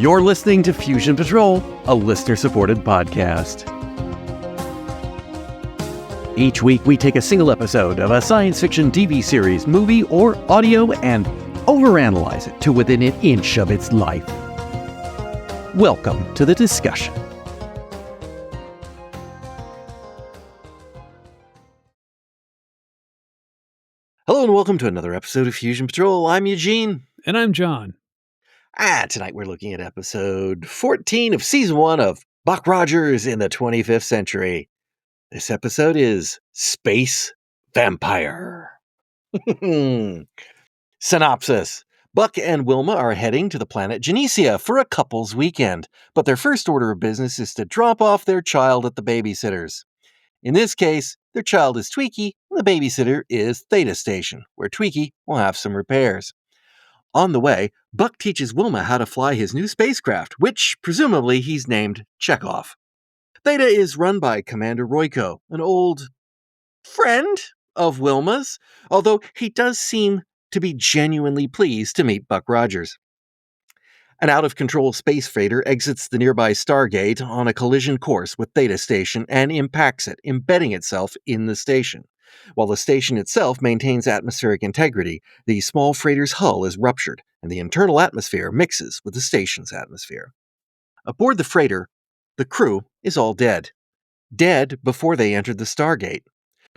You're listening to Fusion Patrol, a listener-supported podcast. Each week, we take a single episode of a science fiction TV series, movie, or audio and overanalyze it to within an inch of its life. Welcome to the discussion. Hello and welcome to another episode of Fusion Patrol. I'm Eugene. And I'm John. Tonight we're looking at episode 14 of season 1 of Buck Rogers in the 25th Century. This episode is Space Vampire. Synopsis. Buck and Wilma are heading to the planet Genesia for a couple's weekend, but their first order of business is to drop off their child at the babysitter's. In this case, their child is Tweaky, and the babysitter is Theta Station, where Tweaky will have some repairs. On the way, Buck teaches Wilma how to fly his new spacecraft, which, presumably, he's named Chekhov. Theta is run by Commander Royko, an old friend of Wilma's, although he does seem to be genuinely pleased to meet Buck Rogers. An out-of-control space freighter exits the nearby Stargate on a collision course with Theta Station and impacts it, embedding itself in the station. While the station itself maintains atmospheric integrity, the small freighter's hull is ruptured, and the internal atmosphere mixes with the station's atmosphere. Aboard the freighter, the crew is all dead. Dead before they entered the Stargate.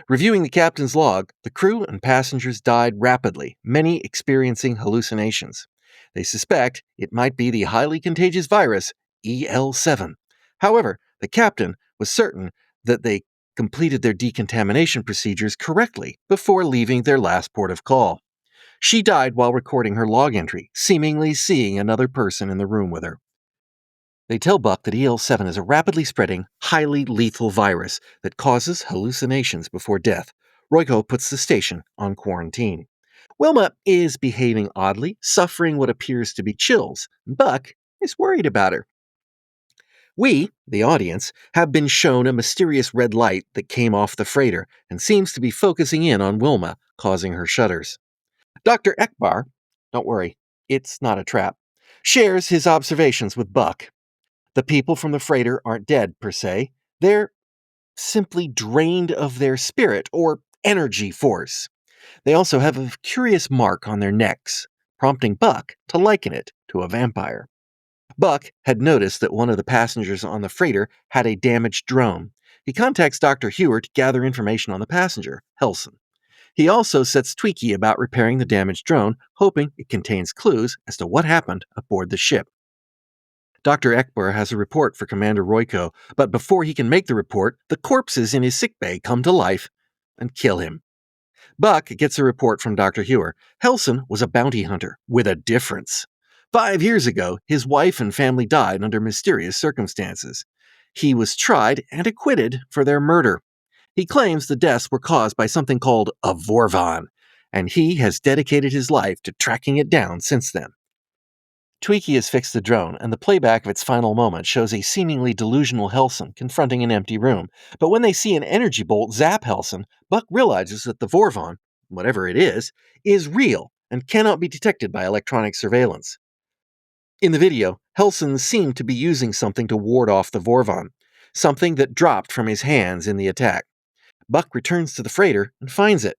Reviewing the captain's log, the crew and passengers died rapidly, many experiencing hallucinations. They suspect it might be the highly contagious virus, EL7. However, the captain was certain that they completed their decontamination procedures correctly before leaving their last port of call. She died while recording her log entry, seemingly seeing another person in the room with her. They tell Buck that EL7 is a rapidly spreading, highly lethal virus that causes hallucinations before death. Royko puts the station on quarantine. Wilma is behaving oddly, suffering what appears to be chills. Buck is worried about her. We, the audience, have been shown a mysterious red light that came off the freighter and seems to be focusing in on Wilma, causing her shudders. Dr. Ekbar, don't worry, it's not a trap, shares his observations with Buck. The people from the freighter aren't dead, per se. They're simply drained of their spirit or energy force. They also have a curious mark on their necks, prompting Buck to liken it to a vampire. Buck had noticed that one of the passengers on the freighter had a damaged drone. He contacts Dr. Hewer to gather information on the passenger, Helson. He also sets Tweaky about repairing the damaged drone, hoping it contains clues as to what happened aboard the ship. Dr. Ekbar has a report for Commander Royko, but before he can make the report, the corpses in his sickbay come to life and kill him. Buck gets a report from Dr. Hewer. Helson was a bounty hunter with a difference. 5 years ago, his wife and family died under mysterious circumstances. He was tried and acquitted for their murder. He claims the deaths were caused by something called a Vorvan, and he has dedicated his life to tracking it down since then. Tweaky has fixed the drone, and the playback of its final moment shows a seemingly delusional Helson confronting an empty room. But when they see an energy bolt zap Helson, Buck realizes that the Vorvan, whatever it is real and cannot be detected by electronic surveillance. In the video, Helson seemed to be using something to ward off the Vorvan, something that dropped from his hands in the attack. Buck returns to the freighter and finds it.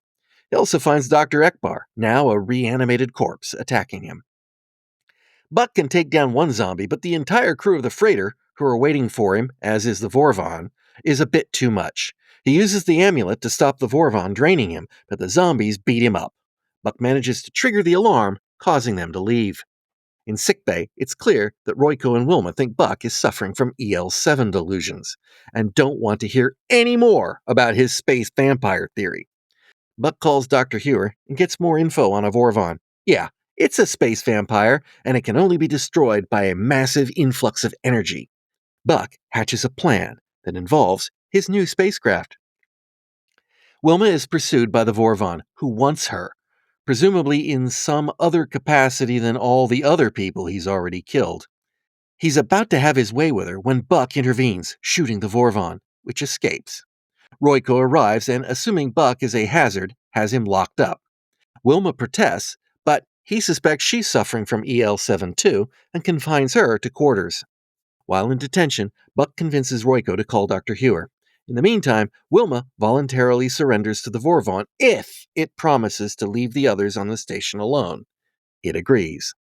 He also finds Dr. Ekbar, now a reanimated corpse, attacking him. Buck can take down one zombie, but the entire crew of the freighter, who are waiting for him, as is the Vorvan, is a bit too much. He uses the amulet to stop the Vorvan draining him, but the zombies beat him up. Buck manages to trigger the alarm, causing them to leave. In sickbay, it's clear that Royko and Wilma think Buck is suffering from EL7 delusions, and don't want to hear any more about his space vampire theory. Buck calls Dr. Hewer and gets more info on a Vorvan. Yeah, it's a space vampire, and it can only be destroyed by a massive influx of energy. Buck hatches a plan that involves his new spacecraft. Wilma is pursued by the Vorvan, who wants her, presumably in some other capacity than all the other people he's already killed. He's about to have his way with her when Buck intervenes, shooting the Vorvan, which escapes. Royko arrives and, assuming Buck is a hazard, has him locked up. Wilma protests, but He suspects she's suffering from EL7 too and confines her to quarters. While in detention, Buck convinces Royko to call Dr. Hewer. In the meantime, Wilma voluntarily surrenders to the Vorvon if it promises to leave the others on the station alone. It agrees.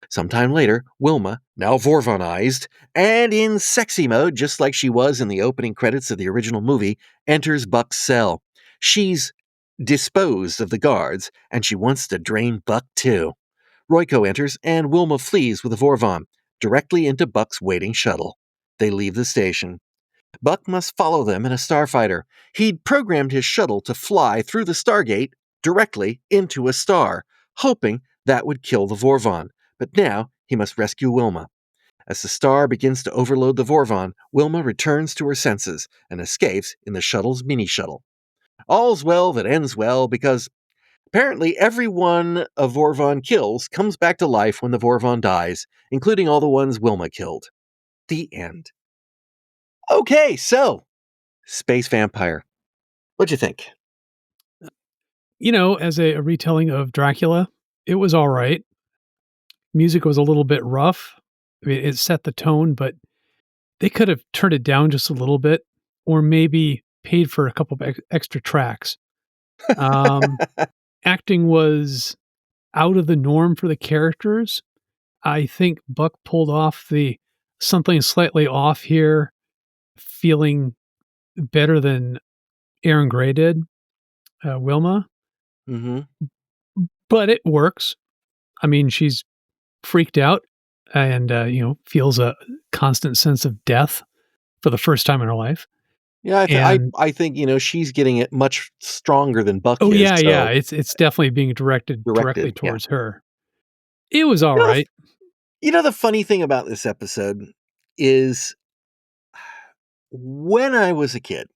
Sometime later, Wilma, now Vorvonized, and in sexy mode, just like she was in the opening credits of the original movie, enters Buck's cell. She's disposed of the guards, and she wants to drain Buck too. Royko enters, and Wilma flees with a Vorvon, directly into Buck's waiting shuttle. They leave the station. Buck must follow them in a starfighter. He'd programmed his shuttle to fly through the Stargate directly into a star, hoping that would kill the Vorvon. But now he must rescue Wilma. As the star begins to overload the Vorvon, Wilma returns to her senses and escapes in the shuttle's mini-shuttle. All's well that ends well, because apparently everyone a Vorvon kills comes back to life when the Vorvon dies, including all the ones Wilma killed. The end. Okay, so, Space Vampire. What'd you think? As a retelling of Dracula, it was all right. Music was a little bit rough. I mean, it set the tone, but they could have turned it down just a little bit, or maybe paid for a couple of extra tracks. Acting was out of the norm for the characters. I think Buck pulled off the something slightly off here, feeling better than Aaron Gray did, Wilma. Mm-hmm. But it works. I mean, she's freaked out and, feels a constant sense of death for the first time in her life. Yeah, I think, she's getting it much stronger than Buck Oh, is. yeah, so yeah. It's definitely being directly yeah. towards her. It was all right. The funny thing about this episode is when I was a kid,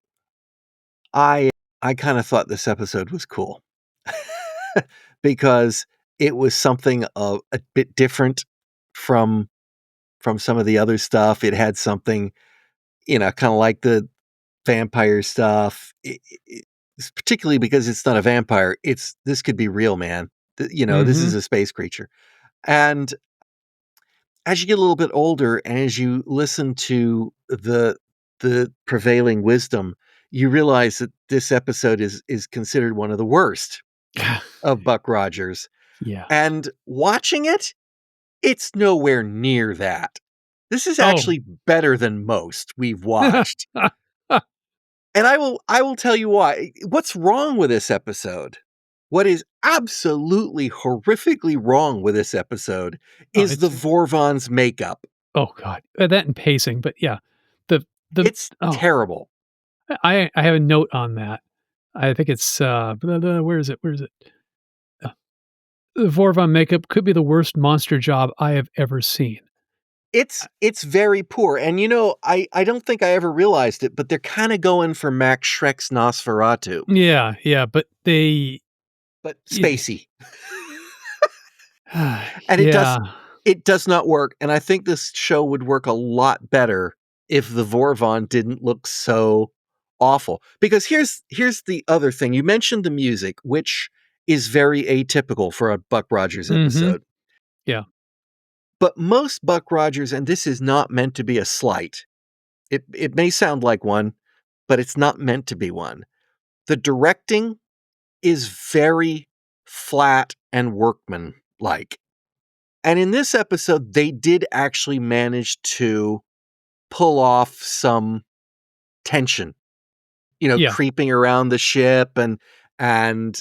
I kind of thought this episode was cool because it was something a bit different from some of the other stuff. It had something, kind of like the vampire stuff, particularly because it's not a vampire. This could be real, man. This is a space creature. And as you get a little bit older and as you listen to the prevailing wisdom, you realize that this episode is considered one of the worst of Buck Rogers. Yeah. And watching it, it's nowhere near that. This is actually better than most we've watched. And I will tell you why. What's wrong with this episode? What is absolutely horrifically wrong with this episode is the Vorvon's makeup. Oh God, that and pacing. But yeah, it's terrible. I have a note on that. I think it's where is it? The Vorvon makeup could be the worst monster job I have ever seen. It's very poor. And I don't think I ever realized it, but they're kind of going for Max Schreck's Nosferatu. Yeah, but spacey. And it does not work. And I think this show would work a lot better if the Vorvon didn't look so awful. Because here's the other thing. You mentioned the music, which is very atypical for a Buck Rogers episode. Yeah. But most Buck Rogers, and this is not meant to be a slight, it may sound like one, but it's not meant to be one. The directing is very flat and workman-like. And in this episode, they did actually manage to pull off some tension, creeping around the ship and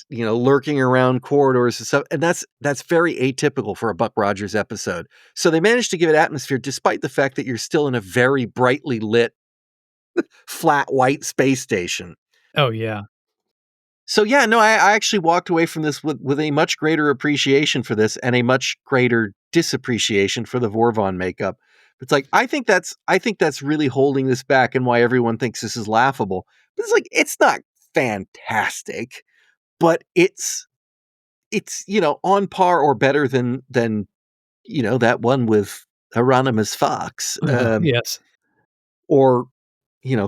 lurking around corridors and stuff. And that's very atypical for a Buck Rogers episode. So they managed to give it atmosphere despite the fact that you're still in a very brightly lit, flat white space station. Oh, yeah. So yeah, no, I actually walked away from this with a much greater appreciation for this and a much greater disappreciation for the Vorvon makeup. It's like, I think that's really holding this back and why everyone thinks this is laughable. But it's like, it's not fantastic, but it's on par or better than that one with Hieronymus Fox. Yes. Or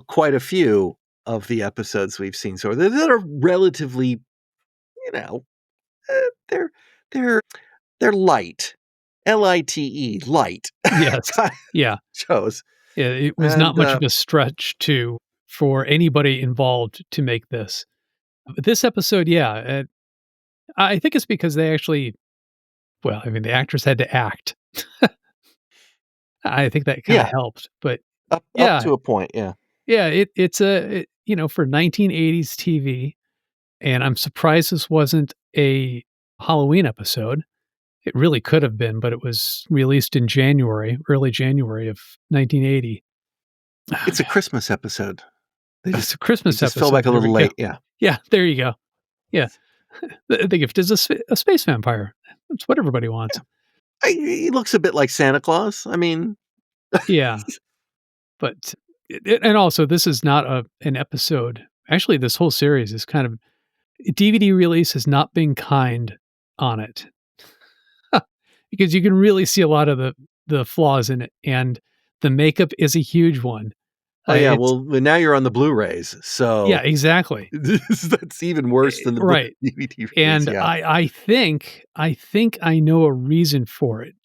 quite a few of the episodes we've seen so that are relatively, they're they're light. Lite, light. Yes. kind of Yeah. shows. Yeah, it was not And much of a stretch for anybody involved to make this. But this episode, yeah, I think it's because they actually well, I mean, the actors had to act. I think that kinda yeah, helped, but up yeah, to a point, yeah. yeah, for 1980s TV, and I'm surprised this wasn't a Halloween episode. It really could have been, but it was released in January, early January of 1980. Oh, It's a man, Christmas episode. it's a They Christmas just fell episode, back a there we little go. late, yeah. Yeah, there you go. Yeah. The gift is a space vampire. That's what everybody wants. He looks a bit like Santa Claus. I mean, Yeah, but and also this is not an episode actually, this whole series is kind of DVD release has not been kind on it. Because you can really see a lot of the flaws in it, and the makeup is a huge one. oh, yeah, It's well, now you're on the Blu-rays, yeah, so exactly. that's even worse than the Right, DVD release, and yeah. I think I know a reason for it.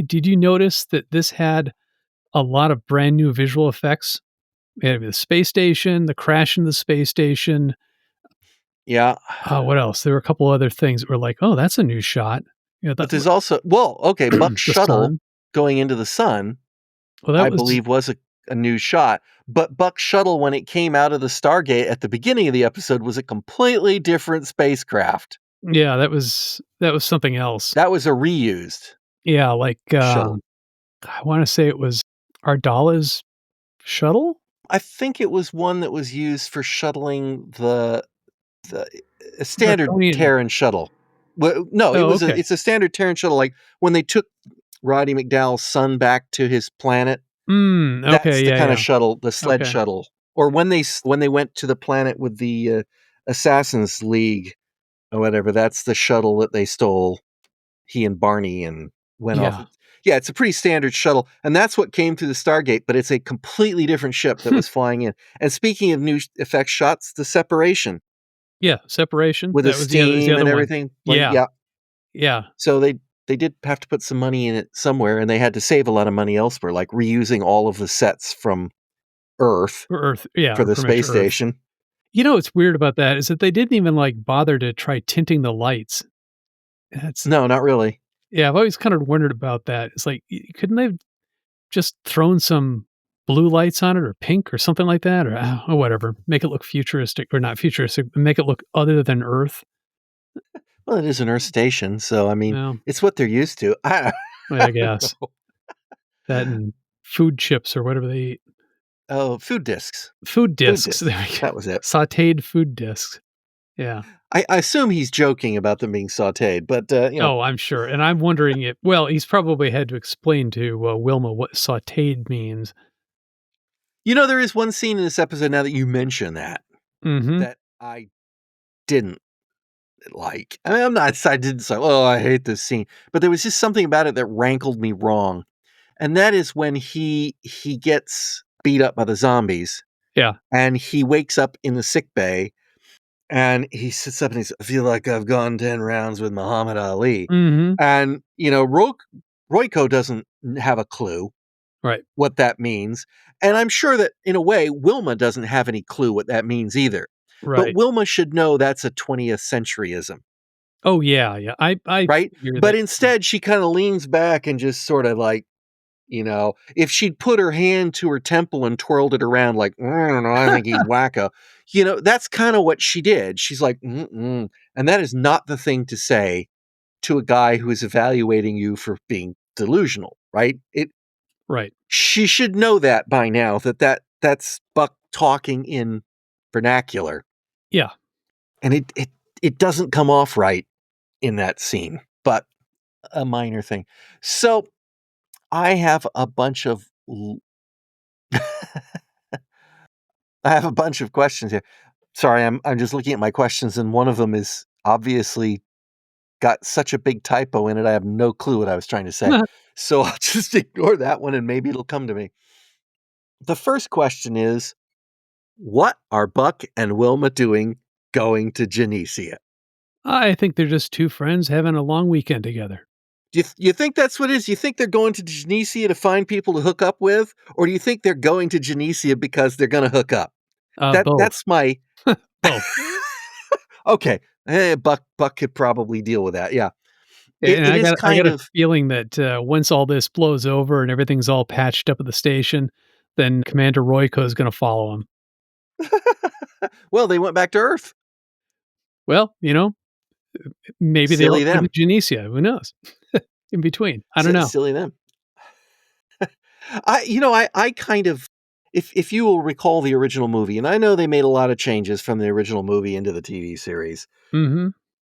Did you notice that this had a lot of brand new visual effects? It had the space station, the crash in the space station. Yeah, What else? There were a couple other things that were like, "Oh, that's a new shot." You know, but there's also well, okay, Buck's the shuttle sun. going into the sun, Well, that I was believe, was a new shot, but Buck's shuttle, when it came out of the Stargate at the beginning of the episode, was a completely different spacecraft. yeah, that was something else. That was a reused Yeah, like, shuttle. I wanna say it was Ardala's shuttle? I think it was one that was used for shuttling the a standard Draconian. Terran shuttle. Well, no, Oh, okay. it's a standard Terran shuttle, like, when they took Roddy McDowall's son back to his planet, Okay, that's the yeah, kinda yeah. shuttle, the sled Okay. shuttle. Or when they went to the planet with the, Assassins League or whatever, that's the shuttle that they stole, he and Barney, and went off. Yeah. Yeah, it's a pretty standard shuttle, and that's what came through the Stargate, but it's a completely different ship that Hmm. was flying in. And speaking of new effects shots, the separation Yeah, Separation, with the that was the steam other and one. everything, like, Yeah, yeah. yeah, So they did have to put some money in it somewhere, and they had to save a lot of money elsewhere, like reusing all of the sets from Earth or Earth, yeah, for or the pretty much space Earth. station. You know what's weird about that is that they didn't even, like, bother to try tinting the lights. That's No, not really. yeah, I've always kind of wondered about that. It's like, couldn't they have just thrown some blue lights on it or pink or something like that? Or, whatever, make it look futuristic or not futuristic, but make it look other than Earth. Well, it is an Earth station, so, I mean, Yeah, it's what they're used to. I I don't guess. know. That and food chips or whatever they eat. Oh, food discs. Food Food discs, discs. there we go. That was it. Sautéed food discs. Yeah. I assume he's joking about them being sautéed, but, Oh, I'm sure, and I'm wondering if well, he's probably had to explain to, Wilma what sautéed means. there is one scene in this episode, now that you mention that, Mhm. that I didn't like. I mean, I didn't say, "Oh, I hate this scene," but there was just something about it that rankled me wrong, and that is when he gets beat up by the zombies, Yeah. and he wakes up in the sick bay, and he sits up and he's, "I feel like I've gone 10 rounds with Muhammad Ali." Mhm. And, Royko doesn't have a clue Right. what that means, and I'm sure that, in a way, Wilma doesn't have any clue what that means either. But Right. Wilma should know that's a 20th centuryism, Oh, yeah, yeah. I right? figure But that instead, she kinda leans back and just sorta, like, if she'd put her hand to her temple and twirled it around like, "I don't know, I think he's wacko," that's kinda what she did. She's like, "Mm-mm," and that is not the thing to say to a guy who is evaluating you for being delusional, right? right. She should know that by now, that's Buck talking in vernacular, Yeah. and it doesn't come off right in that scene, but a minor thing. So, I have a bunch of l I have a bunch of questions here. Sorry, I'm just looking at my questions, and one of them is obviously got such a big typo in it, I have no clue what I was trying to say. So I'll just ignore that one and maybe it'll come to me. The first question is, what are Buck and Wilma doing going to Genesia? I think they're just 2 friends having a long weekend together. You think that's what it is? You think they're going to Genesia to find people to hook up with, or do you think they're going to Genesia because they're going to hook up? Both. That's my Both. okay. Buck could probably deal with that. Yeah, And it is I got kind a of feeling that, once all this blows over and everything's all patched up at the station, then Commander Royko is gonna follow him. well, they went back to Earth. Well, maybe they all Silly go to them. Genesia, who knows? In between, I don't know. Silly them. I kind of if you will recall the original movie, and I know they made a lot of changes from the original movie into the TV series. Mhm.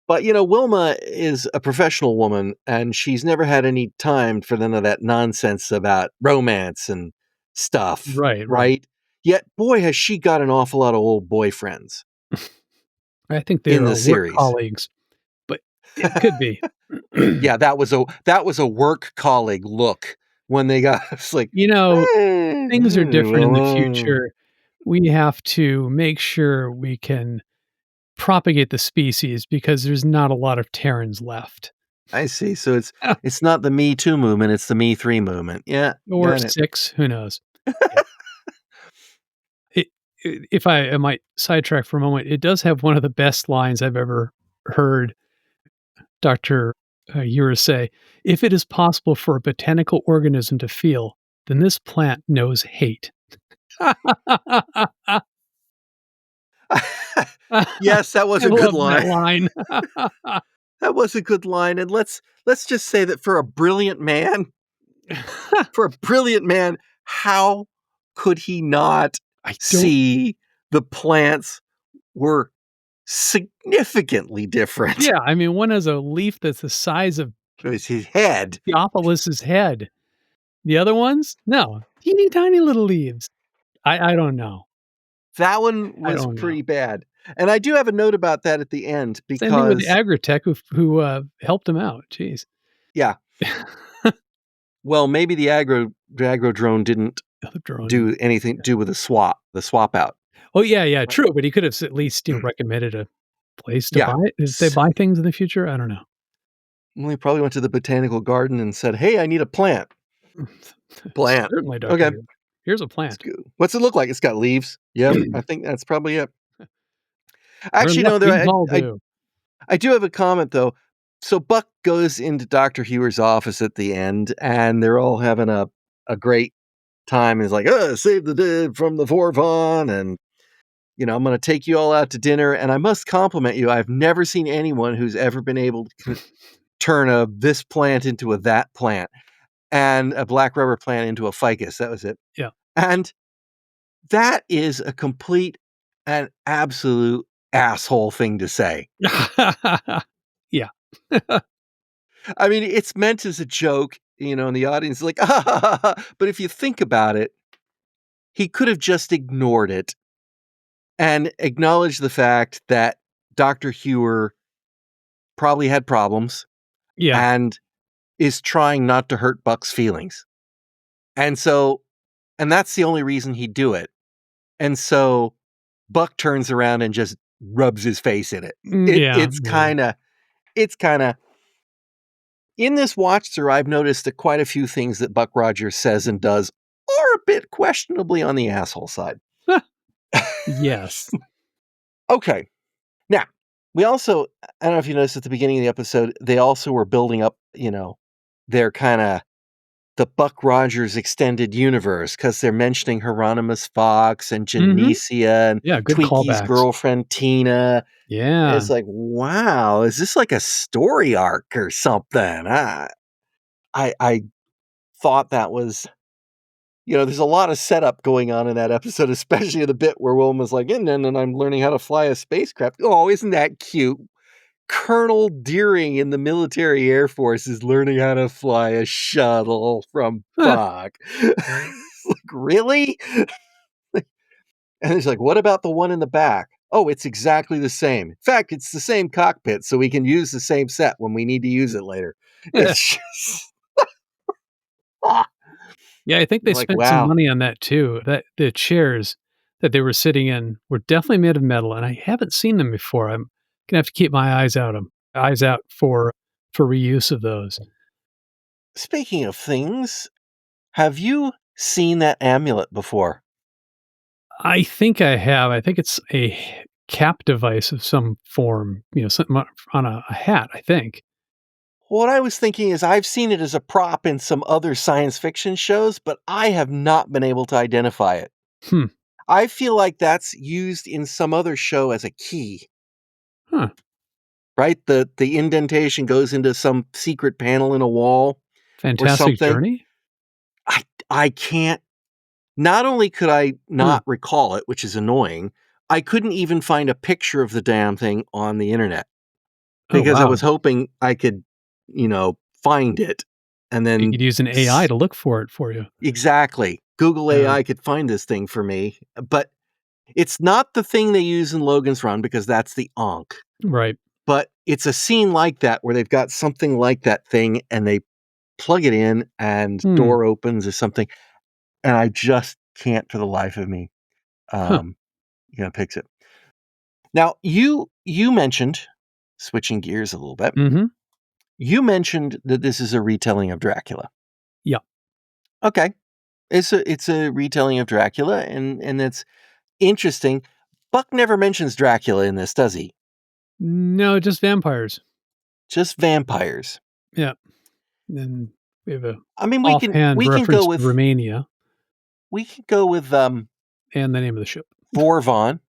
But, Wilma is a professional woman, and she's never had any time for none of that nonsense about romance and stuff, Right, right. right? Yet, boy, has she got an awful lot of old boyfriends I think in they're, the work series. colleagues, but it could be. Yeah, that was a work colleague look when they got it's like, You know, "Hey, things are hey, different in the Wilma." future. We have to make sure we can propagate the species because there's not a lot of Terrans left. I see. So it's not the Me Too movement, it's the Me 3 movement. Yeah, Or got it. 6, who knows? Yeah. It if I might sidetrack for a moment, it does have one of the best lines I've ever heard Dr. Ura say, "If it is possible for a botanical organism to feel, then this plant knows hate." Yes, that was I a good love that line. line. That was a good line, and let's just say that for a brilliant man, how could he not I don't see the plants were significantly different? Yeah, I mean, one has a leaf that's the size of It was his head. Theophilus's head. The other ones? No, teeny tiny little leaves. I don't know. That one I was don't know. pretty bad, and I do have a note about that at the end Same thing with the because agritech who helped him out. Jeez. yeah, well, maybe the agro drone didn't Other drone. do anything do with the swap out. Oh, yeah, yeah, true, but he could have at least, recommended a place to Yeah. buy it. If they buy things in the future, I don't know. Well, he probably went to the botanical garden and said, "Hey, I need a plant." Plant. Certainly, Doctor Okay. Who. Here's a It's plant. good. What's it look like? It's got leaves. Yep. I think that's probably it. Your Actually, luck, no, these all do. I do have a comment though. So Buck goes into Dr. Hewer's office at the end and they're all having a great time. He's like, save the dead from the Vorvon, and I'm gonna take you all out to dinner. And I must compliment you. I've never seen anyone who's ever been able to turn a this plant into a that plant and a black rubber plant into a ficus. That was it. Yeah. And that is a complete and absolute asshole thing to say. Yeah. I mean, it's meant as a joke, and the audience is like, but if you think about it, he could have just ignored it and acknowledged the fact that Dr. Hewer probably had problems Yeah. and is trying not to hurt Buck's feelings. And so, and that's the only reason he'd do it. And so Buck turns around and just rubs his face in it. Yeah, yeah. It's kind of in this watch through, I've noticed that quite a few things that Buck Rogers says and does are a bit questionably on the asshole side. Yes. Okay. Now, we also, I don't know if you noticed at the beginning of the episode, they also were building up, their kind of the Buck Rogers extended universe because they're mentioning Hieronymus Fox and Mhm. Genesia and Yeah, good Twinkies' callbacks. girlfriend Tina. Yeah. It's like, wow, is this like a story arc or something? I thought that was, there's a lot of setup going on in that episode, especially the bit where Wilma's like, and I'm learning how to fly a spacecraft. Oh, isn't that cute? Colonel Deering in the military Air Force is learning how to fly a shuttle from Buck. It's like, really? And he's like, what about the one in the back? Oh, it's exactly the same. In fact, it's the same cockpit, so we can use the same set when we need to use it later. It's just, ah, Yeah, I think they like, spent some wow. money on that too. That the chairs that they were sitting in were definitely made of metal, and I haven't seen them before. I'm gonna have to keep my eyes out for reuse of those. Speaking of things, have you seen that amulet before? I think I have. I think it's a cap device of some form, something on a hat, I think. What I was thinking is I've seen it as a prop in some other science fiction shows, but I have not been able to identify it. Hmm. I feel like that's used in some other show as a key, Huh. right? The indentation goes into some secret panel in a wall or Fantastic something. Journey? I can't. Not only could I Huh. not recall it, which is annoying, I couldn't even find a picture of the damn thing on the internet Oh, because I wow. was hoping I could, find it and You then could use an AI to look for it for you. exactly. Google Yeah. AI could find this thing for me, but it's not the thing they use in Logan's Run because that's the Ankh. Right. But it's a scene like that where they've got something like that thing and they plug it in and Hmm. door opens or something, and I just can't for the life of me, Huh. um, fix it. Now, you mentioned, switching gears a little bit, Mhm. you mentioned that this is a retelling of Dracula. Yeah. Okay. It's a retelling of Dracula, and it's interesting. Buck never mentions Dracula in this, does he? No, just vampires. Just vampires. Yeah. Then we have a I mean, we can offhand we can go reference to with Romania and the name of the ship. Vorvon.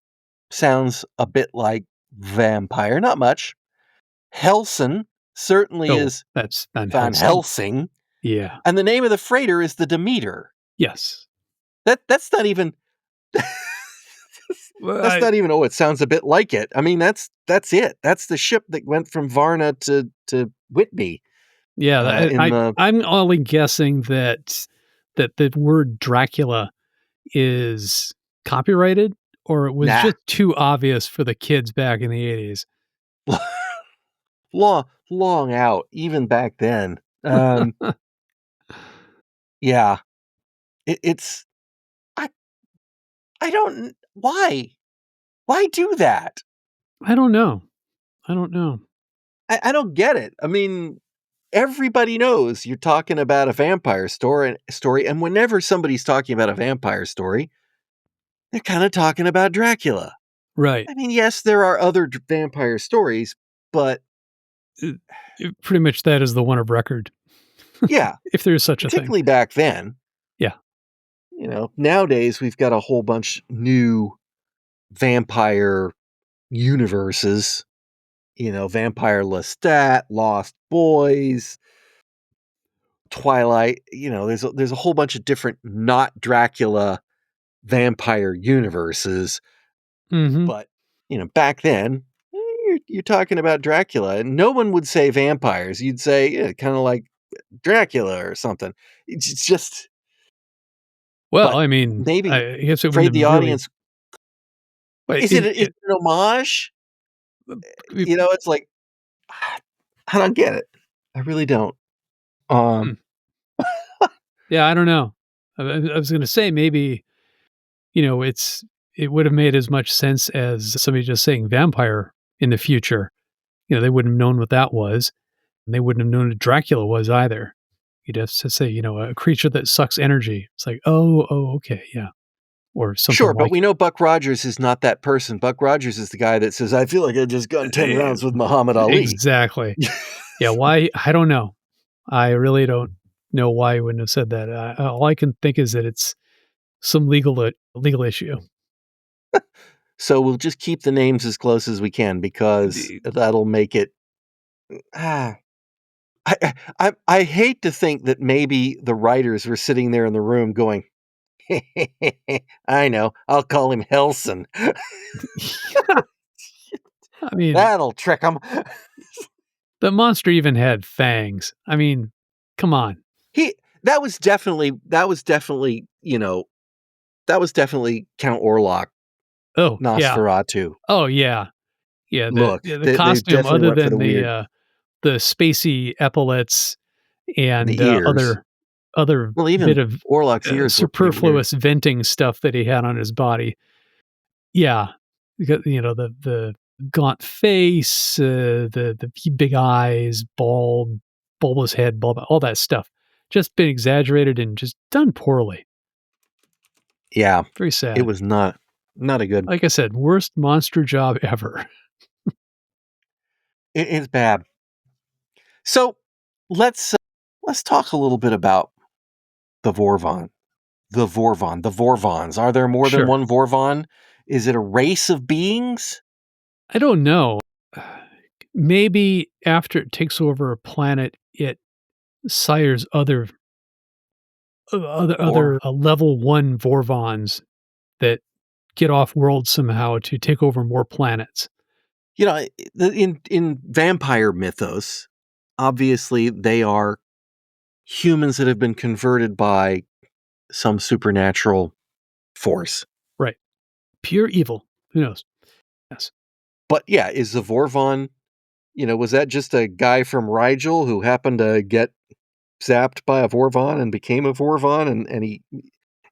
Sounds a bit like vampire, not much. Helson certainly Oh, is that's Van Van Helsing. Helsing, Yeah. and the name of the freighter is the Demeter. Yes. That's not even Well, that's not even, "Oh, it sounds a bit like it." I mean, that's it. That's the ship that went from Varna to Whitby, yeah, in the I'm only guessing that the word Dracula is copyrighted, or it was nah, just too obvious for the kids back in the '80s. long out, even back then. Yeah, it's I I don't why? Why do that? I don't know. I don't know. I don't get it. I mean, everybody knows you're talking about a vampire story, and whenever somebody's talking about a vampire story, they're kinda talking about Dracula. Right. I mean, yes, there are other vampire stories, but Uh, Pretty much that is the one of record, yeah, if there's such a thing. particularly back then. Yeah. Nowadays we've got a whole bunch new vampire universes, Vampire Lestat, Lost Boys, Twilight, there's a whole bunch of different not Dracula vampire universes, Mhm. but back then you're talking about Dracula and no one would say vampires. You'd say kind of like Dracula or something. It's just Well, but I mean, maybe I guess it wouldn't afraid the have really audience but is it an homage? it It's like I don't get it. I really don't. hmm. Um, Yeah, I don't know. I was gonna say maybe, it would have made as much sense as somebody just saying vampire in the future. They wouldn't have known what that was, and they wouldn't have known what Dracula was either. You'd have to say, a creature that sucks energy. It's like, "Oh, okay, yeah," or something sure, but like we know Buck Rogers is not that person. Buck Rogers is the guy that says, "I feel like I just got 10 it. rounds with Muhammad Ali." Exactly. Yeah, why? I don't know. I really don't know why he wouldn't have said that. All I can think is that it's some legal issue. So we'll just keep the names as close as we can because The that'll make it ah, I hate to think that maybe the writers were sitting there in the room going, "I know, I'll call him Helson. I mean, That'll trick him." the monster even had fangs. I mean, come on. He that was definitely Count Orlok, Oh, yeah. Nosferatu. Oh, yeah. Yeah, Look, the they costume definitely other went for the than weird the spacey epaulets and and, the ears. other Well, bit even of, Orlok's ears look pretty weird. superfluous venting stuff that he had on his body. Yeah. Because, the gaunt face, the big eyes, bald bulbous head, all that stuff. just been exaggerated and just done poorly. Yeah, Very it sad. was not a good. Like I said, worst monster job ever. It's bad. So let's talk a little bit about the Vorvon. The Vorvons. Are there more than Sure. one Vorvon? Is it a race of beings? I don't know. Maybe after it takes over a planet, it sires Vor level 1 Vorvons that get off world somehow to take over more planets. you know, in vampire mythos, obviously they are humans that have been converted by some supernatural force. Right. Pure evil. Who knows? Yes. But yeah, is the Vorvon, was that just a guy from Rigel who happened to get zapped by a Vorvon and became a Vorvon and he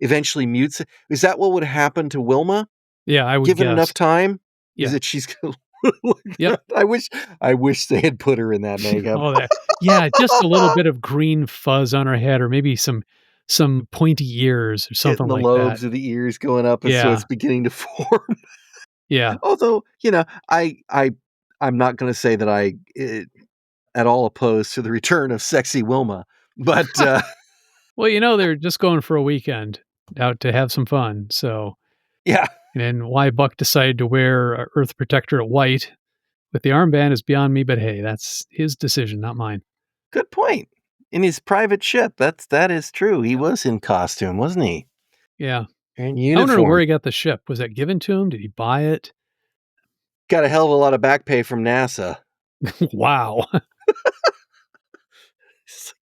eventually mutes it? Is that what would happen to Wilma Yeah, I would given guess. enough time? Is Yeah. that she's gonna look like Yep. that? I wish they had put her in that makeup. All that. Yeah, just a little bit of green fuzz on her head or maybe some pointy ears or something Getting the like that. lobes of the ears going up, and so Yeah. it's beginning to form. Yeah. Although, I'm not gonna say that at all opposed to the return of sexy Wilma, but, Well, they're just going for a weekend out to have some fun, so yeah, and why Buck decided to wear a Earth Protector white with the armband is beyond me, but hey, that's his decision, not mine. good point. In his private ship, that is true. He Yep. was in costume, wasn't he? Yeah. In I wanna know where uniform. he got the ship. Was that given to him? Did he buy it? Got a hell of a lot of back pay from NASA. Wow. It's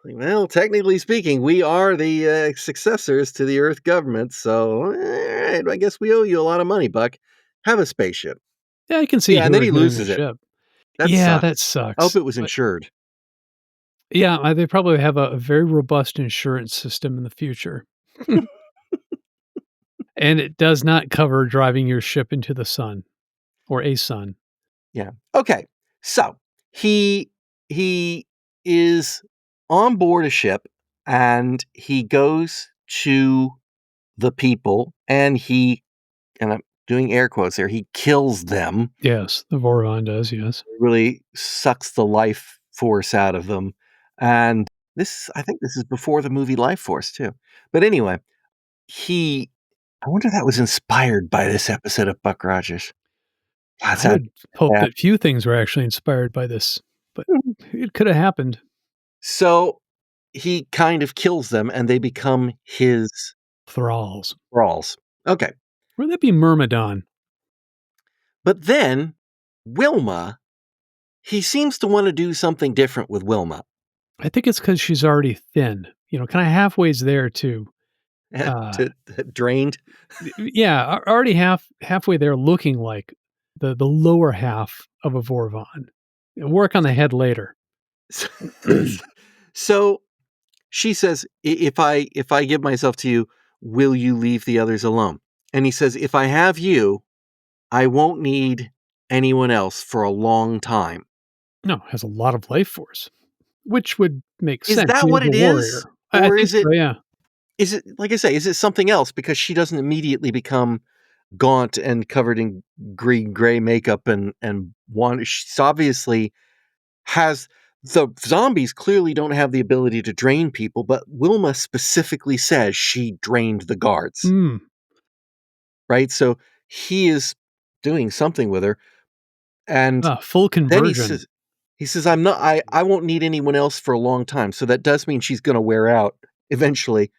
well, technically speaking, we are the, successors to the Earth government, so, alright, I guess we owe you a lot of money, Buck. Have a spaceship. Yeah, I can see Yeah, and who then would he give him a loses it. ship. That Yeah, that sucks. I hope sucks, it was but insured. yeah, they probably have a very robust insurance system in the future, and it does not cover driving your ship into the sun or a sun. Yeah. Okay. So he is on board a ship and he goes to the people and I'm doing air quotes there, he kills them, Yes, the Voron does, yes. really sucks the life force out of them. And I think this is before the movie Life Force too. But anyway, he I wonder if that was inspired by this episode of Buck Rogers. God, I sounds would hope bad. that few things were actually inspired by this, but it coulda happened. So he kind of kills them and they become his Thralls. thralls. Okay. Or that'd be Myrmidon. But then Wilma, he seems to want to do something different with Wilma. I think it's because she's already thin, kinda halfway's there too. Uh, to, drained. yeah, already halfway there looking like the lower half of a Vorvon. Work on the head later. So she says, if I give myself to you, will you leave the others alone? And he says, if I have you, I won't need anyone else for a long time. No, has a lot of life force, which would make Is sense. that He is what a it warrior. is? I Or think so, yeah. is it like I say, is it something else? Because she doesn't immediately become gaunt and covered in green gray makeup and one she's obviously has the zombies clearly don't have the ability to drain people, but Wilma specifically says she drained the guards, Mm, right? So he is doing something with her. And full then conversion. he says, I won't need anyone else for a long time. So that does mean she's gonna wear out eventually.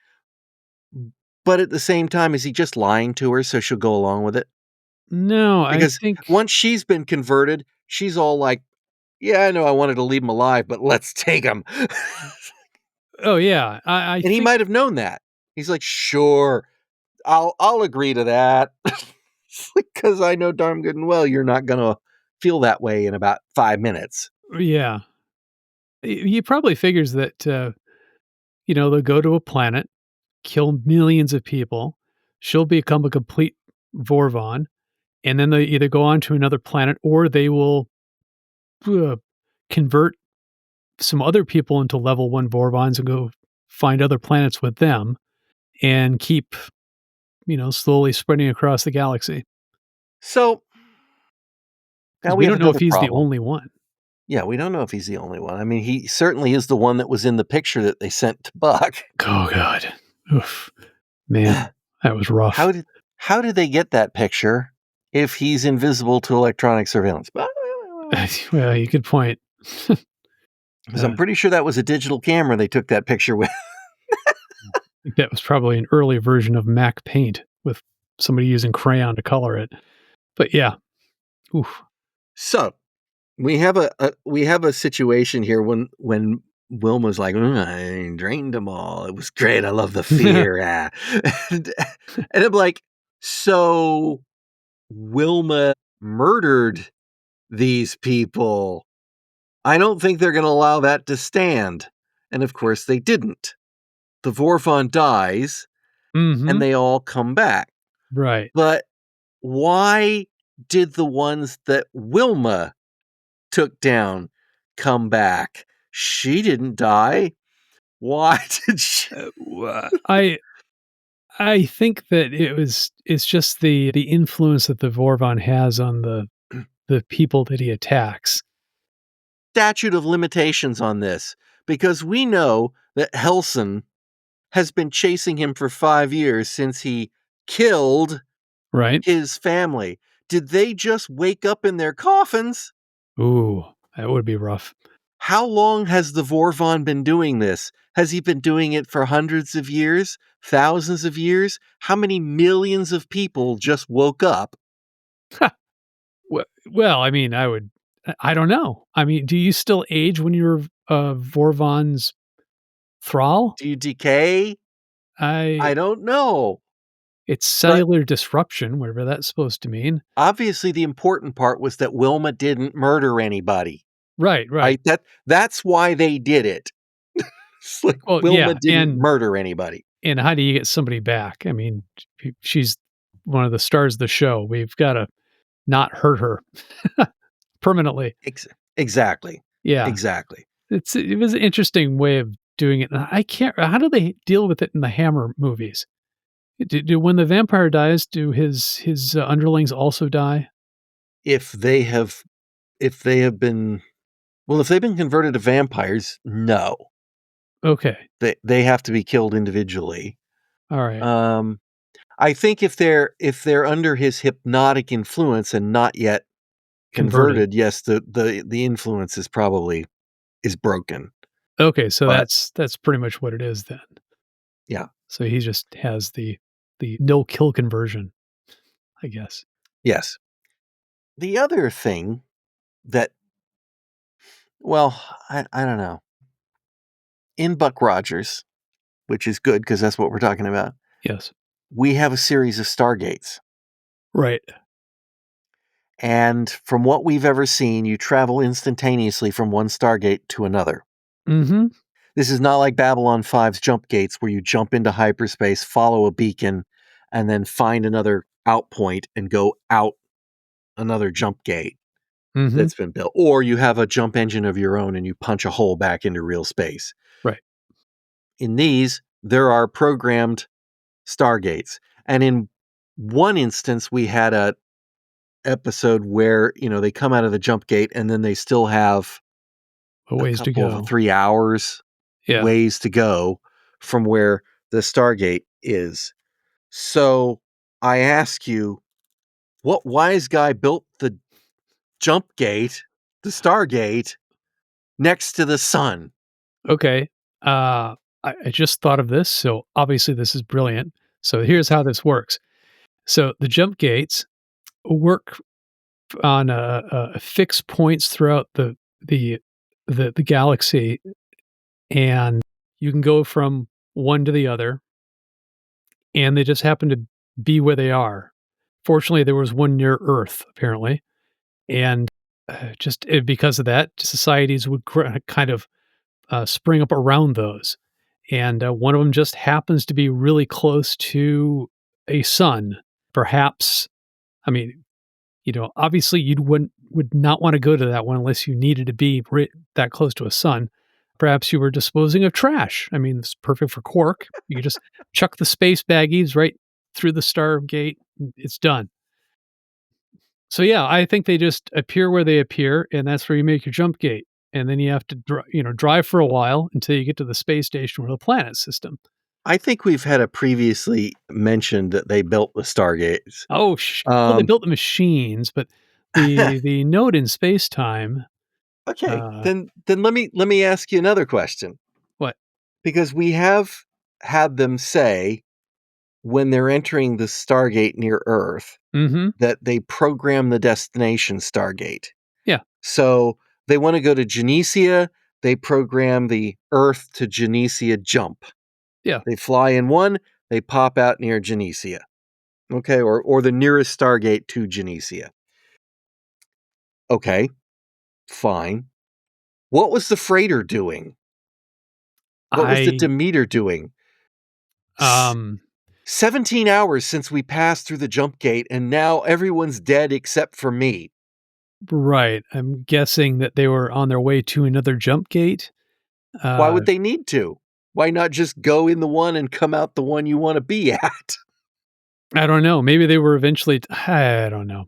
But at the same time, is he just lying to her so she'll go along with it? No, I Because think once she's been converted, she's all like, "Yeah, I know I wanted to leave him alive, but let's take him." oh, yeah. I And he think might have known that. He's like, "Sure, I'll agree to that." Because I know darn good and well you're not gonna feel that way in about 5 minutes. yeah. He probably figures that, they'll go to a planet, kill millions of people, she'll become a complete Vorvon, and then they either go on to another planet or they will, uh, convert some other people into level 1 Vorvons and go find other planets with them and keep, slowly spreading across the galaxy. So now Because we we have don't know if another he's the problem. only one. Yeah, we don't know if he's the only one. I mean, he certainly is the one that was in the picture that they sent to Buck. Oh god. Oof. Man, that was rough. How did how did they get that picture if he's invisible to electronic surveillance? Well, you could point. Because I'm pretty sure that was a digital camera they took that picture with. Think that was probably an early version of Mac Paint with somebody using crayon to color it. But yeah. Oof. So we have a situation here when Wilma's like, I drained them all. It was great. I love the fear. and, and I'm like, so Wilma murdered these people. I don't think they're going to allow that to stand. And of course, they didn't. The Vorfon dies, and Mhm. they all come back. Right. But why did the ones that Wilma took down come back? She didn't die. Why did she? I think that it's just the influence that the Vorvon has on the people that he attacks. Statute of limitations on this? Because we know that Helson has been chasing him for 5 years since he killed Right? his family. Did they just wake up in their coffins? Ooh, that would be rough. How long has the Vorvon been doing this? Has he been doing it for hundreds of years? Thousands of years? How many millions of people just woke up? Well, I mean, I don't know. I mean, do you still age when you're Vorvon's thrall? Do you decay? I I don't know. It's But cellular disruption, whatever that's supposed to mean. obviously the important part was that Wilma didn't murder anybody. Right, right. Right? That's why they did it. It's like Well, Wilma yeah, didn't murder anybody. and how do you get somebody back? I mean, she's one of the stars of the show. We've gotta not hurt her permanently. Ex- exactly. Yeah. Exactly. It was an interesting way of doing it. I can't how do they deal with it in the Hammer movies? Do when the vampire dies, do his underlings also die? If they have if they have been well, if they've been converted to vampires, no. Okay. They have to be killed individually. Alright. Um, I think if they're under his hypnotic influence and not yet Converted. converted, yes, the influence is broken. Okay, so But that's pretty much what it is then. yeah, So he just has the no kill conversion, I guess. yes. The other thing that well, I don't know. In Buck Rogers, which is good because that's what we're talking about, Yes. we have a series of stargates. Right. And from what we've ever seen, you travel instantaneously from one stargate to another. Mhm. This is not like Babylon 5's jump gates where you jump into hyperspace, follow a beacon, and then find another out point and go out another jump gate Mhm. that's been built. Or you have a jump engine of your own and you punch a hole back into real space. Right. In these, there are programmed stargates. And in one instance, we had a episode where, they come out of the jump gate and then they still have A a ways to couple of go. 3 hours Yeah. ways to go from where the Stargate is. So I ask you, what wise guy built the jump gate, the Stargate, next to the sun? Okay. I just thought of this, so obviously this is brilliant. So here's how this works. So the jump gates work on fixed points throughout the the galaxy, and you can go from one to the other, and they just happen to be where they are. Fortunately, there was one near Earth, apparently, and because of that, societies would kind of spring up around those. And one of them just happens to be really close to a sun. Perhaps, I mean, obviously you would not want to go to that one unless you needed to be that close to a sun. Perhaps you were disposing of trash. I mean, it's perfect for Quark. You just chuck the space baggies right through the Stargate. It's done. So yeah, I think they just appear where they appear, and that's where you make your jump gate. And then you have to drive for a while until you get to the space station or the planet system. I think we've had a previously mentioned that they built the Stargates. Well, they built the machines, but the node in space time. Okay, then let me ask you another question. What? Because we have had them say when they're entering the Stargate near Earth Mm-hmm. that they program the destination Stargate. Yeah. So they want to go to Genesia, they program the Earth to Genesia jump. Yeah. They fly in one, they pop out near Genesia. Okay, or the nearest Stargate to Genesia. Okay, fine. What was the freighter doing? What was the I Demeter doing? um 17 hours since we passed through the jump gate, and now everyone's dead except for me. right. I'm guessing that they were on their way to another jump gate. Why would they need to? Why not just go in the one and come out the one you want to be at? I don't know. Maybe they were eventually. I don't know.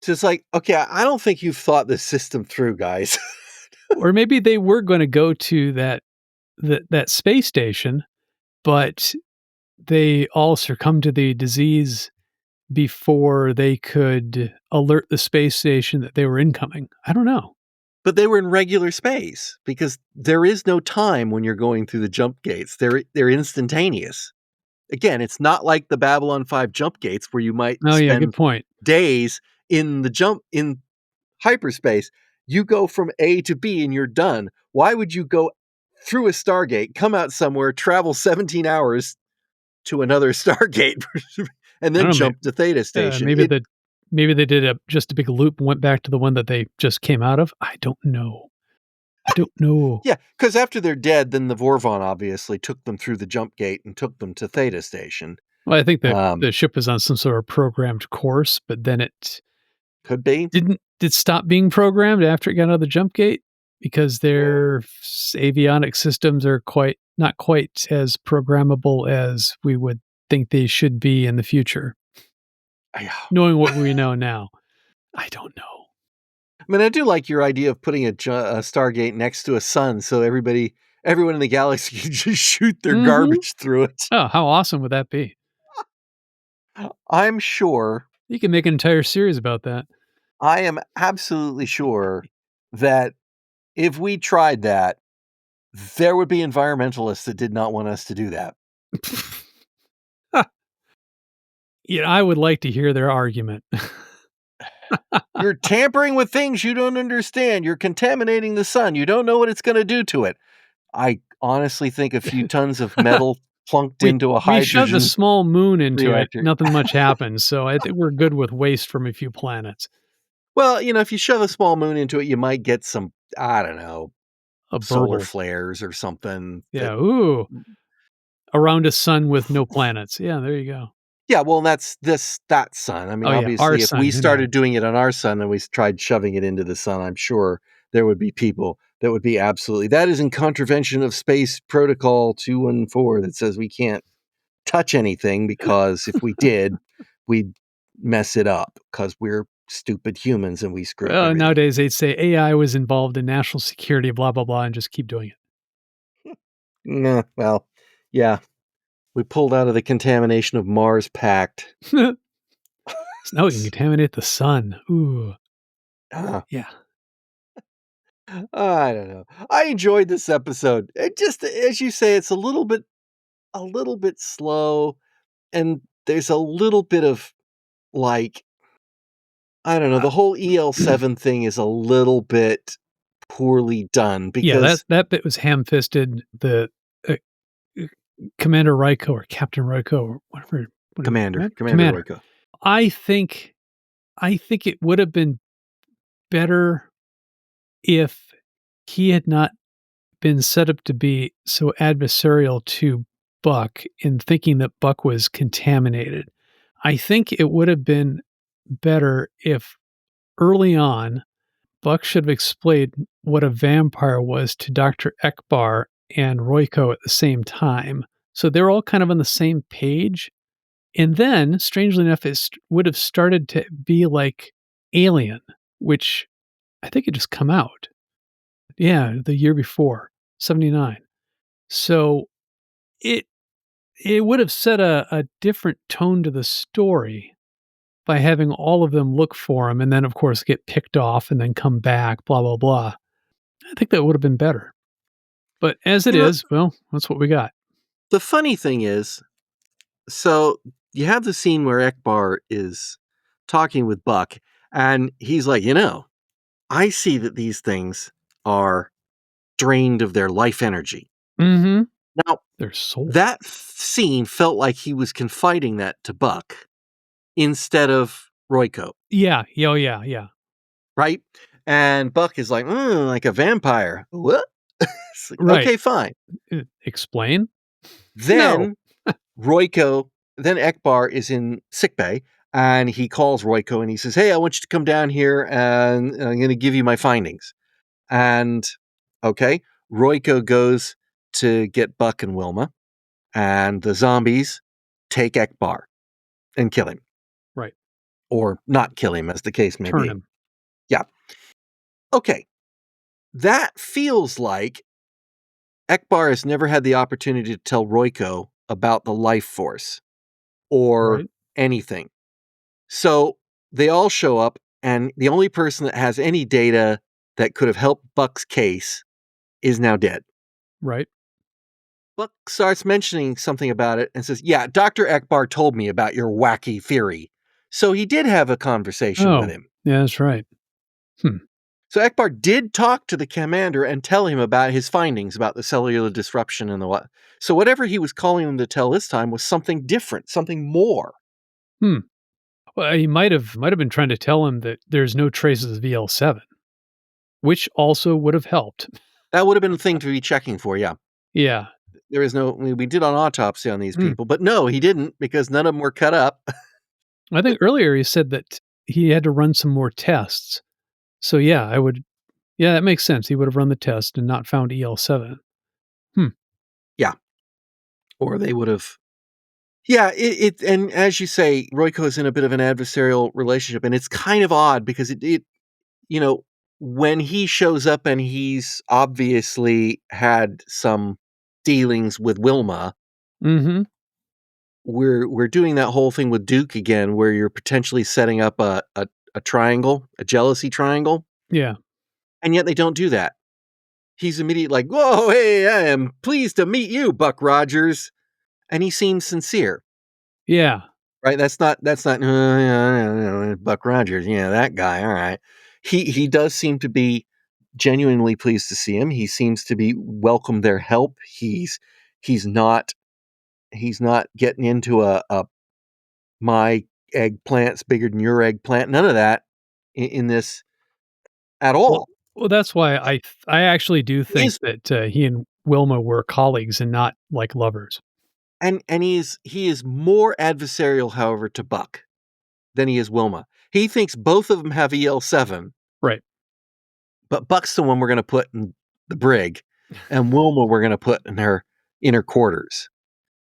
So it's like, okay, I don't think you've thought this system through, guys. Or maybe they were going to go to that space station, but they all succumbed to the disease before they could alert the space station that they were incoming. I don't know. But they were in regular space because there is no time when you're going through the jump gates. They're instantaneous. Again, it's not like the Babylon 5 jump gates where you might Oh yeah, good spend point. days in hyperspace. You go from A to B and you're done. Why would you go through a Stargate, come out somewhere, travel 17 hours to another Stargate, and I then don't know. jump to Theta Station? Maybe they did just a big loop and went back to the one that they just came out of. I don't know. I don't know. Yeah, because after they're dead, then the Vorvon obviously took them through the jump gate and took them to Theta Station. Well, I think Um, the ship was on some sort of programmed course, but then it could be. did stop being programmed after it got out of the jump gate because their avionic systems are not quite as programmable as we would think they should be in the future. Knowing what we know now, I don't know. I mean, I do like your idea of putting a Stargate next to a sun so everyone in the galaxy can just shoot their Mhm. garbage through it. Oh, how awesome would that be? I'm sure, You can make an entire series about that. I am absolutely sure that if we tried that, there would be environmentalists that did not want us to do that. Yeah, I would like to hear their argument. You're tampering with things you don't understand. You're contaminating the sun. You don't know what it's going to do to it. I honestly think a few tons of metal plunked into a We shoved a hydrogen small moon into it. reactor. Nothing much happens, so I think we're good with waste from a few planets. Well, if you shove a small moon into it, you might get some, I don't know, A solar burble. flares or something. Yeah, ooh, around a sun with no planets. Yeah, there you go. Yeah, well, that's that sun. I mean, Oh, yeah, our obviously, if sun, we who knows? started doing it on our sun and we tried shoving it into the sun, I'm sure there would be people that would be absolutely that is in contravention of space protocol 214 that says we can't touch anything because if we did, we'd mess it up because we're stupid humans and we screw up Well, everything. nowadays they'd say AI was involved in national security, blah, blah, blah, and just keep doing Nah, well, yeah, we pulled out of the contamination of Mars Pact. it. So now we can contaminate the sun. Ooh, Ah, yeah. I don't know. I enjoyed this episode. It just, as you say, it's a little bit slow, and there's a little bit of like, I don't know, Uh, the whole EL7 thing is a little bit poorly done yeah, because that bit was ham-fisted. The uh, uh, Commander Ryko or Captain Ryko or whatever Commander Commander. Royko. I think it would have been better if he had not been set up to be so adversarial to Buck in thinking that Buck was contaminated. I think it would have been better if early on Buck should have explained what a vampire was to Dr. Ekbar and Royko at the same time. So they're all kind of on the same page. And then, strangely enough, would have started to be like Alien, which I think had just come out. Yeah, the year before, 79. So it it would have set a different tone to the story by having all of them look for him and then, of course, get picked off and then come back, blah, blah, blah. I think that would have been better. But as it You know, is, well, that's what we got. the funny thing is, so you have the scene where Ekbar is talking with Buck, and he's like, I see that these things are drained of their life energy. Mhm. Now, Their soul. that scene felt like he was confiding that to Buck instead of Royko, Yeah. Yeah, oh, yeah, yeah. right? And Buck is like, like a vampire. What? It's like, Right. okay, fine. Explain? No. Then Royko, then Ekbar is in sickbay, and he calls Royko and he says, "Hey, I want you to come down here and I'm going to give you my findings." And okay, Royko goes to get Buck and Wilma, and the zombies take Ekbar and kill him, Right. or not kill him, as the case may Turn be. him. Yeah. Okay. That feels like Ekbar has never had the opportunity to tell Royko about the life force or Right. anything. So they all show up, and the only person that has any data that could have helped Buck's case is now dead. Right. Buck starts mentioning something about it and says, "Yeah, Dr. Ekbar told me about your wacky theory." So he did have a conversation with Oh, him. yeah, that's right. Hmm. So Ekbar did talk to the commander and tell him about his findings about the cellular disruption and the what. So whatever he was calling him to tell this time was something different, something more. Hmm. Well, he might have been trying to tell him that there's no traces of EL7, which also would have helped. That would have been a thing to be checking for, yeah. Yeah. There is no, we did an autopsy on these Hmm. people, but no, he didn't because none of them were cut up. I think earlier he said that he had to run some more tests. So, yeah, that makes sense. He would have run the test and not found EL7. Hmm. Yeah. Or they would have. Yeah, and as you say, Royko is in a bit of an adversarial relationship, and it's kind of odd because you know, when he shows up and he's obviously had some dealings with Wilma, Mhm. we're doing that whole thing with Duke again, where you're potentially setting up a triangle, a jealousy triangle, Yeah. and yet they don't do that. He's immediately like, "Whoa, hey, I am pleased to meet you, Buck Rogers," and he seems sincere. Yeah. Right? That's not Buck Rogers. Yeah, that guy. All right. He does seem to be genuinely pleased to see him. He seems to be welcome their help. He's not he's not getting into a my eggplant's bigger than your eggplant. None of that in this at Well all. well, that's why I actually do He think is that, he and Wilma were colleagues and not, like, lovers. and he is more adversarial, however, to Buck than he is Wilma. He thinks both of them have EL7. Right. But Buck's the one we're gonna put in the brig, and Wilma we're gonna put in her inner quarters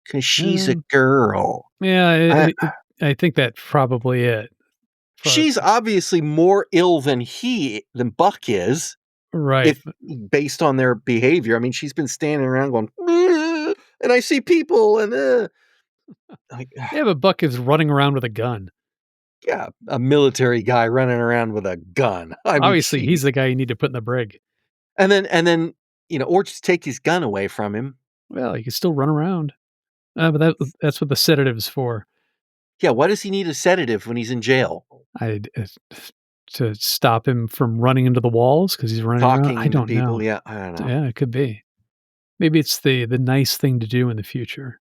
because she's a Um, girl. yeah, I I think that's probably it. Pro she's obviously more ill than Buck is, Right. if based on their behavior. I mean, she's been standing around going, "Ugh, and I see people, and like, Yeah, but Buck is running around with a gun. yeah, a military guy running around with a gun. I mean, Obviously, he's jeez. the guy you need to put in the brig. And then or just take his gun away from him. Well, he can still run around. But that's what the sedative is for. Yeah, why does he need a sedative when he's in jail? I to stop him from running into the walls because he's running around? Talking I into don't people, know. yeah, I don't know. Yeah, it could be. Maybe it's the nice thing to do in the future.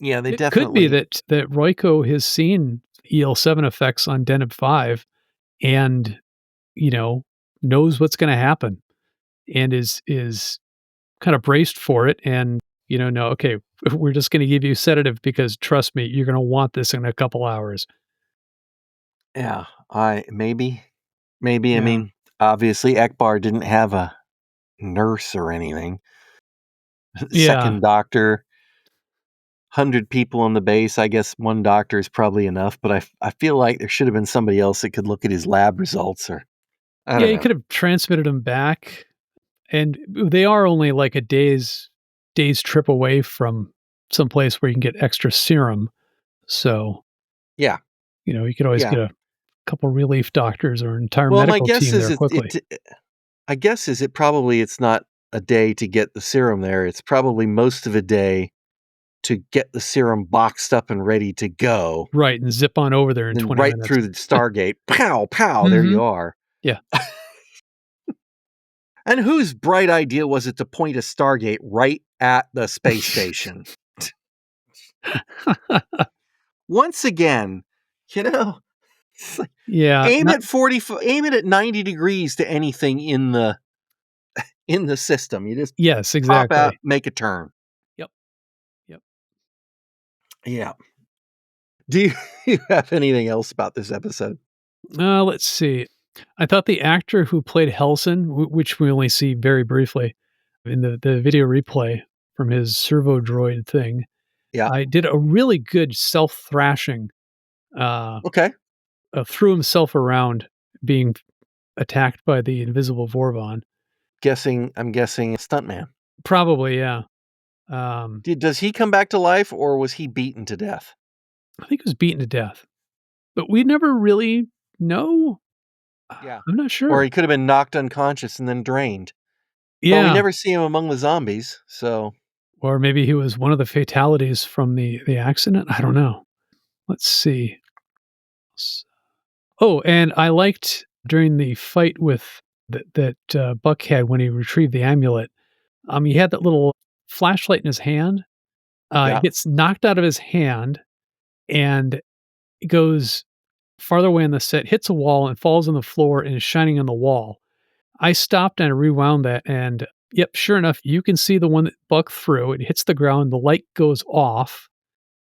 Yeah, they It could be definitely that Royko has seen EL7 effects on Deneb 5 and, you know, knows what's gonna happen and is kinda braced for it and, "No, okay, we're just gonna give you sedative because trust me, you're gonna want this in a couple hours." yeah, I maybe, I Yeah. mean, Obviously, Ekbar didn't have a nurse or anything. Yeah. Second doctor, 100 people on the base. I guess one doctor is probably enough, but I feel like there should have been somebody else that could look at his lab results, or I Yeah, don't you know. could have transmitted them back, and they are only like a day's trip away from some place where you can get extra serum. So, Yeah, you could always yeah. get a couple relief doctors or an entire Well, my medical guess team is there quickly. I guess is it probably it's not a day to get the serum there. It's probably most of a day to get the serum boxed up and ready to go. Right, and zip on over there in Then 20 right minutes. through the Stargate, pow, pow, there you Mhm. are. Yeah. And whose bright idea was it to point a Stargate right at the space station? Once again, you know, it's like, Yeah, not aim it at 90 degrees to anything in the system. You just yes, pop out, exactly. make a turn. Yep, yep. Yeah. Do you, you have anything else about this episode? Let's see. I thought the actor who played Helson, which we only see very briefly in the video replay from his servo droid thing, Yeah. I did a really good self-thrashing, uh, Okay. threw himself around being attacked by the invisible Vorvon. I'm guessing stuntman. Probably, yeah. Um, Does he come back to life or was he beaten to death? I think he was beaten to death, but we never really know. Yeah. I'm not Or sure. he could have been knocked unconscious and then drained. But we Yeah, never see him among the zombies, so or maybe he was one of the fatalities from the accident. I don't know. Let's see. Oh, and I liked during the fight with that Buck had when he retrieved the amulet, he had that little flashlight in his hand. It yeah. gets knocked out of his hand, and it goes farther away on the set, hits a wall, and falls on the floor and is shining on the wall. I stopped and I rewound that, and yep, sure enough, you can see the one that Buck threw. It hits the ground, the light goes off,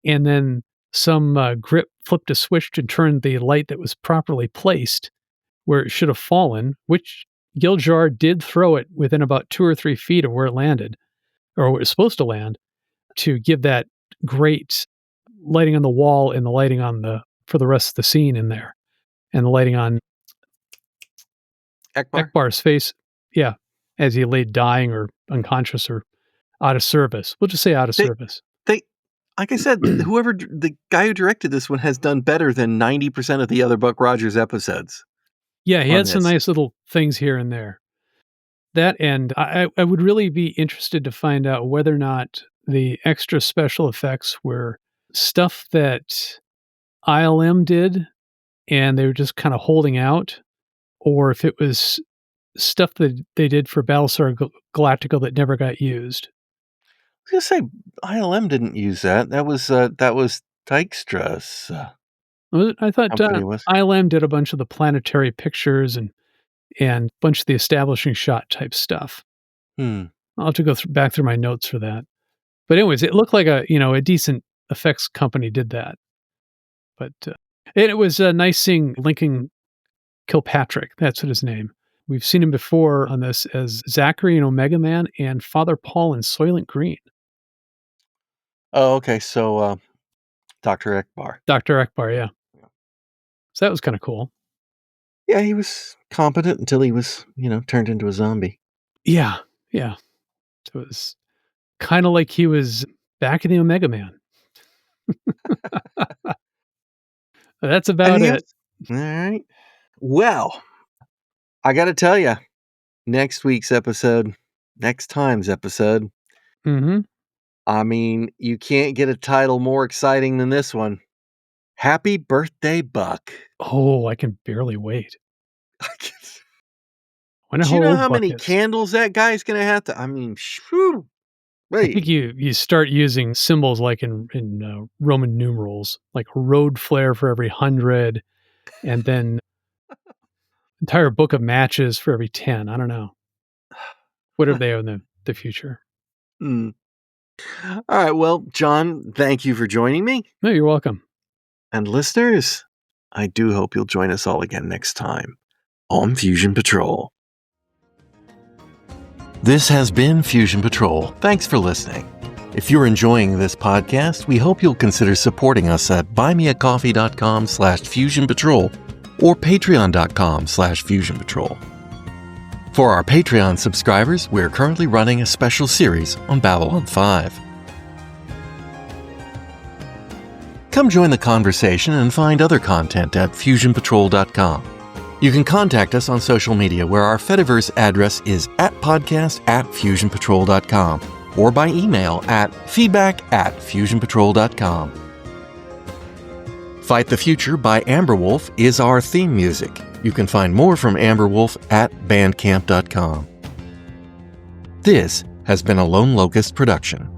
and then some grip flipped a switch to turn the light that was properly placed where it should have fallen, which Giljar did throw it within about 2 or 3 feet of where it landed, or where it was supposed to land, to give that great lighting on the wall and the lighting on the for the rest of the scene in there, and the lighting on Ekbar? Ekbar's face, yeah, as he lay dying or unconscious or out of service. We'll just say out of They service. they like I said, the guy who directed this one has done better than 90% of the other Buck Rogers episodes Yeah, he on had some this. nice little things here and there. That and I would really be interested to find out whether or not the extra special effects were stuff that ILM did and they were just kinda holding out, or if it was stuff that they did for Battlestar Galactica that never got used. I was gonna say ILM didn't use that. That was Dykstra's Was it? I thought, company was. ILM did a bunch of the planetary pictures and a bunch of the establishing shot type stuff. Hmm. I'll have to go back through my notes for that. But anyways, it looked like a decent effects company did that. But, and it was, nice seeing Lincoln Kilpatrick, that's what his name. We've seen him before on this as Zachary in Omega Man and Father Paul in Soylent Green. Oh, okay. So Dr. Ekbar. Dr. Ekbar, yeah. So that was kinda cool. Yeah, he was competent until he was, turned into a zombie. Yeah, yeah. So it was kinda like he was back in the Omega Man. That's about Anything it. else? All right. Well, I got to tell you, next time's episode, Mhm. I mean, you can't get a title more exciting than this one. Happy birthday, Buck. Oh, I can barely wait. Wonder Do how you know old how Buck many is. candles that guy's going to have to? I mean, shoo, I think wait. you start using symbols like in, Roman numerals, like road flare for every 100, and then entire book of matches for every 10. I don't know. Whatever they are in the future. Hmm. All right. Well, John, thank you for joining me. No, you're welcome. And listeners, I do hope you'll join us all again next time. on Fusion Patrol. This has been Fusion Patrol. Thanks for listening. If you're enjoying this podcast, we hope you'll consider supporting us at buymeacoffee.com/fusionpatrol or patreon.com/fusionpatrol. For our Patreon subscribers, we're currently running a special series on Babylon 5. Come join the conversation and find other content at fusionpatrol.com. You can contact us on social media where our Fediverse address is @podcast@fusionpatrol.com or by email at feedback@fusionpatrol.com. Fight the Future by Amberwolf is our theme music. You can find more from Amberwolf at bandcamp.com. This has been a Lone Locust production.